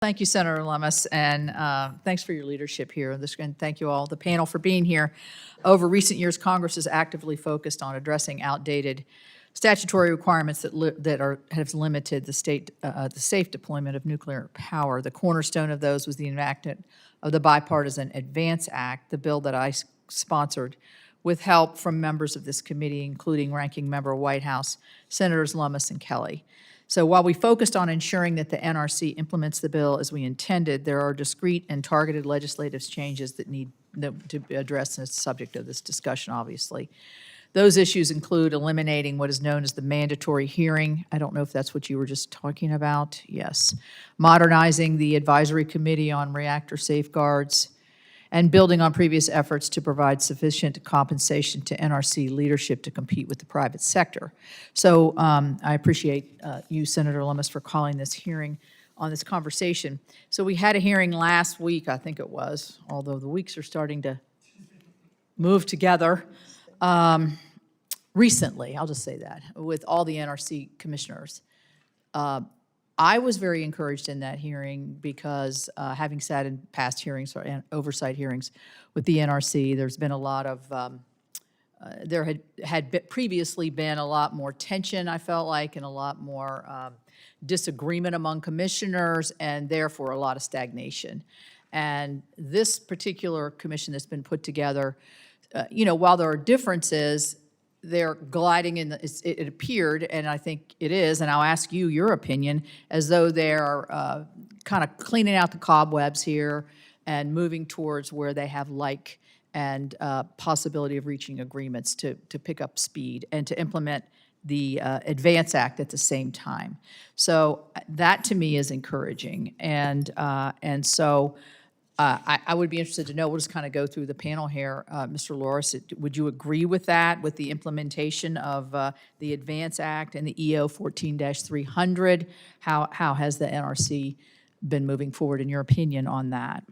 Thank you, Senator Lummis, and thanks for your leadership here. And thank you all, the panel, for being here. Over recent years, Congress has actively focused on addressing outdated statutory requirements that have limited the safe deployment of nuclear power. The cornerstone of those was the enactment of the Bipartisan Advance Act, the bill that I sponsored with help from members of this committee, including Ranking Member White House, Senators Lummis and Kelly. So while we focused on ensuring that the NRC implements the bill as we intended, there are discrete and targeted legislative changes that need to be addressed, and it's the subject of this discussion, obviously. Those issues include eliminating what is known as the mandatory hearing. I don't know if that's what you were just talking about. Yes. Modernizing the Advisory Committee on Reactor Safeguards, and building on previous efforts to provide sufficient compensation to NRC leadership to compete with the private sector. So I appreciate you, Senator Lummis, for calling this hearing on this conversation. So we had a hearing last week, I think it was, although the weeks are starting to move together. Recently, I'll just say that, with all the NRC commissioners. I was very encouraged in that hearing because having sat in past hearings and oversight hearings with the NRC, there's been a lot of, there had previously been a lot more tension, I felt like, and a lot more disagreement among commissioners, and therefore a lot of stagnation. And this particular commission that's been put together, you know, while there are differences, they're gliding in, it appeared, and I think it is, and I'll ask you your opinion, as though they're kind of cleaning out the cobwebs here and moving towards where they have like and possibility of reaching agreements to pick up speed and to implement the Advance Act at the same time. So that to me is encouraging, and so I would be interested to know, we'll just kind of go through the panel here. Mr. Loris, would you agree with that, with the implementation of the Advance Act and the EO 14-300? How has the NRC been moving forward, in your opinion, on that?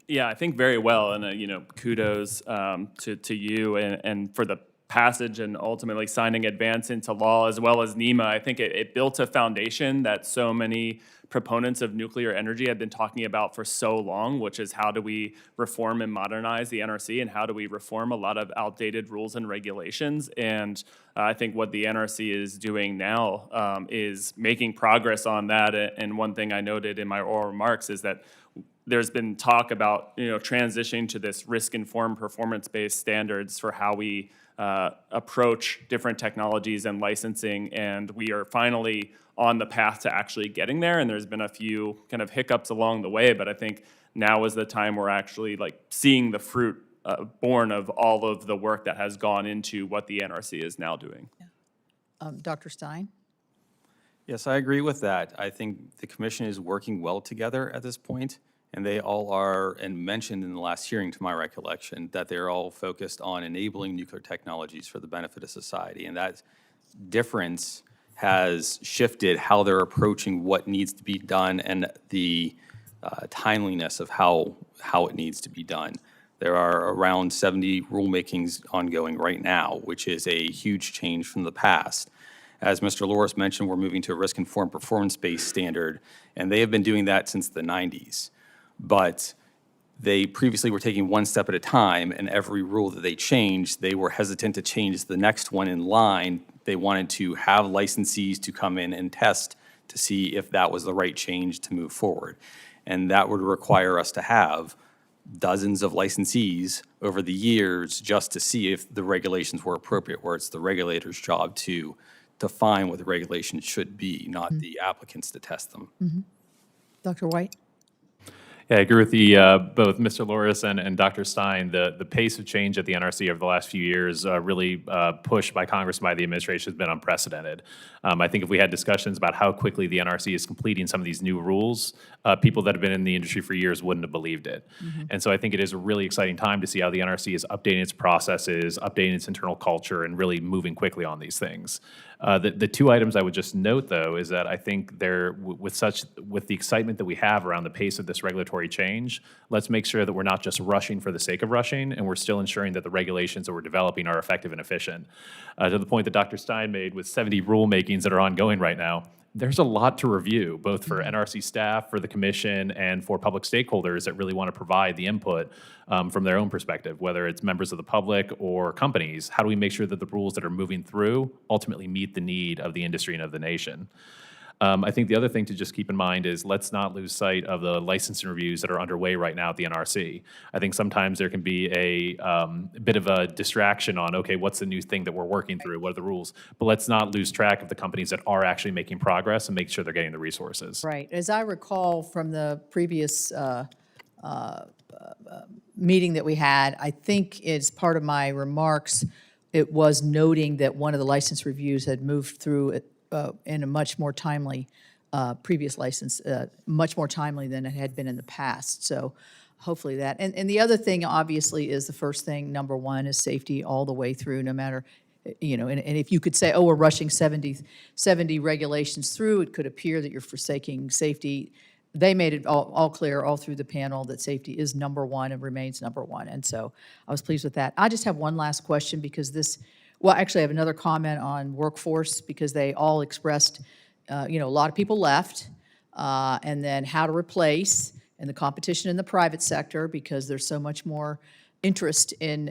Yeah, I think very well, and you know, kudos to you and for the passage and ultimately signing Advance into law, as well as NEMA. I think it built a foundation that so many proponents of nuclear energy have been talking about for so long, which is how do we reform and modernize the NRC, and how do we reform a lot of outdated rules and regulations. And I think what the NRC is doing now is making progress on that. And one thing I noted in my oral remarks is that there's been talk about, you know, transitioning to this risk-informed, performance-based standards for how we approach different technologies and licensing, and we are finally on the path to actually getting there. And there's been a few kind of hiccups along the way, but I think now is the time we're actually like seeing the fruit born of all of the work that has gone into what the NRC is now doing. Yeah. Dr. Stein? Yes, I agree with that. I think the commission is working well together at this point, and they all are, and mentioned in the last hearing to my recollection, that they're all focused on enabling nuclear technologies for the benefit of society. And that difference has shifted how they're approaching what needs to be done and the timeliness of how it needs to be done. There are around 70 rulemakings ongoing right now, which is a huge change from the past. As Mr. Loris mentioned, we're moving to a risk-informed performance-based standard, and they have been doing that since the 90s. But they previously were taking one step at a time, and every rule that they changed, they were hesitant to change the next one in line. They wanted to have licensees to come in and test to see if that was the right change to move forward. And that would require us to have dozens of licensees over the years just to see if the regulations were appropriate, where it's the regulator's job to define what the regulations should be, not the applicants to test them. Mm-hmm. Dr. White? Yeah, I agree with both Mr. Loris and Dr. Stein. The pace of change at the NRC over the last few years, really pushed by Congress and by the administration, has been unprecedented. I think if we had discussions about how quickly the NRC is completing some of these new rules, people that have been in the industry for years wouldn't have believed it. Mm-hmm. And so I think it is a really exciting time to see how the NRC is updating its processes, updating its internal culture, and really moving quickly on these things. The two items I would just note, though, is that I think with the excitement that we have around the pace of this regulatory change, let's make sure that we're not just rushing for the sake of rushing, and we're still ensuring that the regulations that we're developing are effective and efficient. To the point that Dr. Stein made, with 70 rulemakings that are ongoing right now, there's a lot to review, both for NRC staff, for the commission, and for public stakeholders that really want to provide the input from their own perspective, whether it's members of the public or companies. How do we make sure that the rules that are moving through ultimately meet the need of the industry and of the nation? I think the other thing to just keep in mind is let's not lose sight of the licensing reviews that are underway right now at the NRC. I think sometimes there can be a bit of a distraction on, okay, what's the new thing that we're working through? What are the rules? But let's not lose track of the companies that are actually making progress and make sure they're getting the resources. Right. As I recall from the previous meeting that we had, I think as part of my remarks, it was noting that one of the license reviews had moved through in a much more timely, previous license, much more timely than it had been in the past. So hopefully that. And the other thing, obviously, is the first thing, number one, is safety all the way through, no matter, and if you could say, oh, we're rushing 70 regulations through, it could appear that you're forsaking safety. They made it all clear, all through the panel, that safety is number one and remains number one. And so I was pleased with that. I just have one last question, because well, actually, I have another comment on workforce, because they all expressed, a lot of people left, and then how to replace, and the competition in the private sector, because there's so much more interest in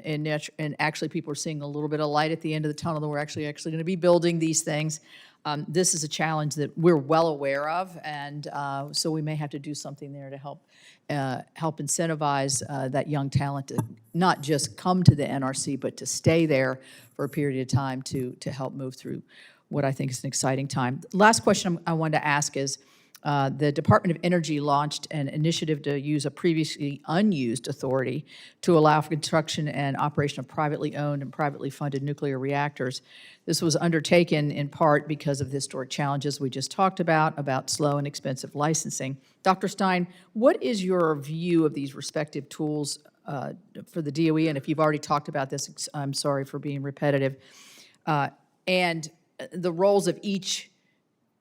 actually people are seeing a little bit of light at the end of the tunnel, that we're actually going to be building these things. This is a challenge that we're well aware of, and so we may have to do something there to help incentivize that young talent to not just come to the NRC, but to stay there for a period of time to help move through what I think is an exciting time. Last question I wanted to ask is, the Department of Energy launched an initiative to use a previously unused authority to allow for construction and operation of privately owned and privately funded nuclear reactors. This was undertaken in part because of the historic challenges we just talked about slow and expensive licensing. Dr. Stein, what is your view of these respective tools for the DOE? And if you've already talked about this, I'm sorry for being repetitive. And the roles of each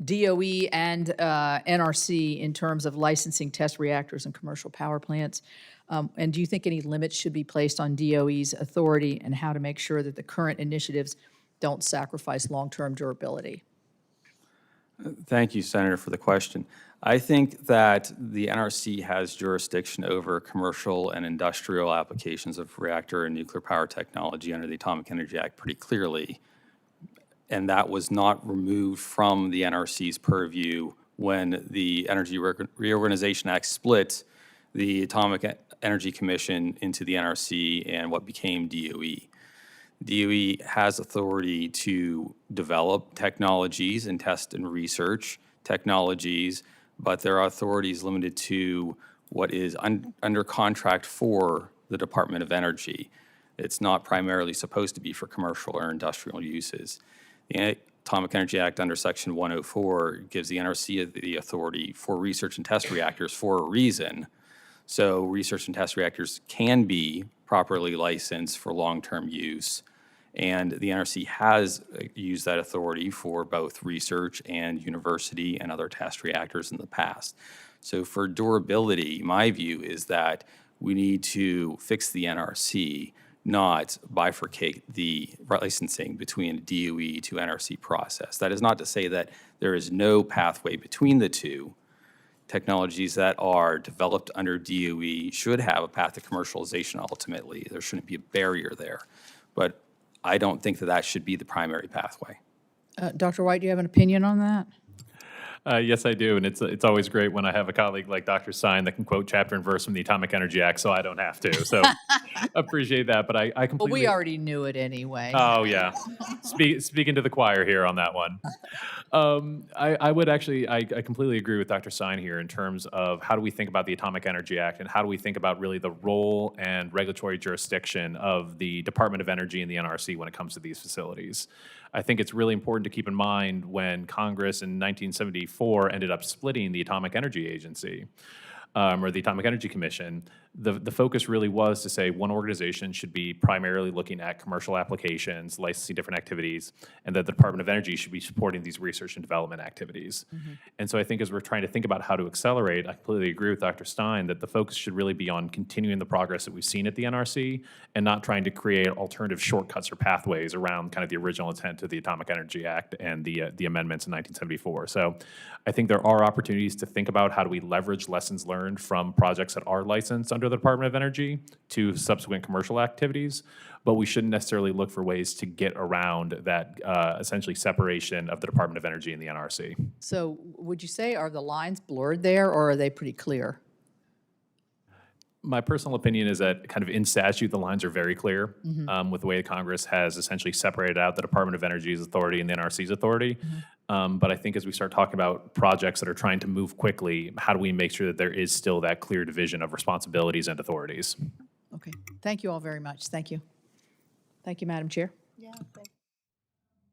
DOE and NRC in terms of licensing test reactors and commercial power plants. And do you think any limits should be placed on DOE's authority, and how to make sure that the current initiatives don't sacrifice long-term durability? Thank you, Senator, for the question. I think that the NRC has jurisdiction over commercial and industrial applications of reactor and nuclear power technology under the Atomic Energy Act pretty clearly. And that was not removed from the NRC's purview when the Energy Reorganization Act split the Atomic Energy Commission into the NRC and what became DOE. DOE has authority to develop technologies and test and research technologies, but their authority is limited to what is under contract for the Department of Energy. It's not primarily supposed to be for commercial or industrial uses. The Atomic Energy Act under Section 104 gives the NRC the authority for research and test reactors for a reason. So research and test reactors can be properly licensed for long-term use, and the NRC has used that authority for both research and university and other test reactors in the past. So for durability, my view is that we need to fix the NRC, not bifurcate the licensing between DOE to NRC process. That is not to say that there is no pathway between the two. Technologies that are developed under DOE should have a path to commercialization ultimately. There shouldn't be a barrier there. But I don't think that that should be the primary pathway. Dr. White, do you have an opinion on that? Yes, I do, and it's always great when I have a colleague like Dr. Stein that can quote chapter and verse from the Atomic Energy Act, so I don't have to. So appreciate that, but I Well, completely. we already knew it anyway. Oh yeah, speaking to the choir here on that one. I would actually, I completely agree with Dr. Stein here in terms of how do we think about the Atomic Energy Act, and how do we think about really the role and regulatory jurisdiction of the Department of Energy and the NRC when it comes to these facilities. I think it's really important to keep in mind when Congress in 1974 ended up splitting the Atomic Energy Agency. or the Atomic Energy Commission, the focus really was to say one organization should be primarily looking at commercial applications, licensing different activities, and that the Department of Energy should be supporting these research and development activities. And so I think as we're trying to think about how to accelerate, I completely agree with Dr. Stein that the focus should really be on continuing the progress that we've seen at the NRC and not trying to create alternative shortcuts or pathways around kind of the original intent of the Atomic Energy Act and the amendments in 1974. So I think there are opportunities to think about how do we leverage lessons learned from projects that are licensed under the Department of Energy to subsequent commercial activities, but we shouldn't necessarily look for ways to get around that essentially separation of the Department of Energy and the NRC. So would you say, are the lines blurred there, or are they pretty clear? My personal opinion is that kind of in statute, the lines are very clear with the way Congress has essentially separated out the Department of Energy's authority and the NRC's authority. But I think as we start talking about projects that are trying to move quickly, how do we make sure that there is still that clear division of responsibilities and authorities? Okay, thank you all very much. Thank you. Thank you, Madam Chair. Yeah, thank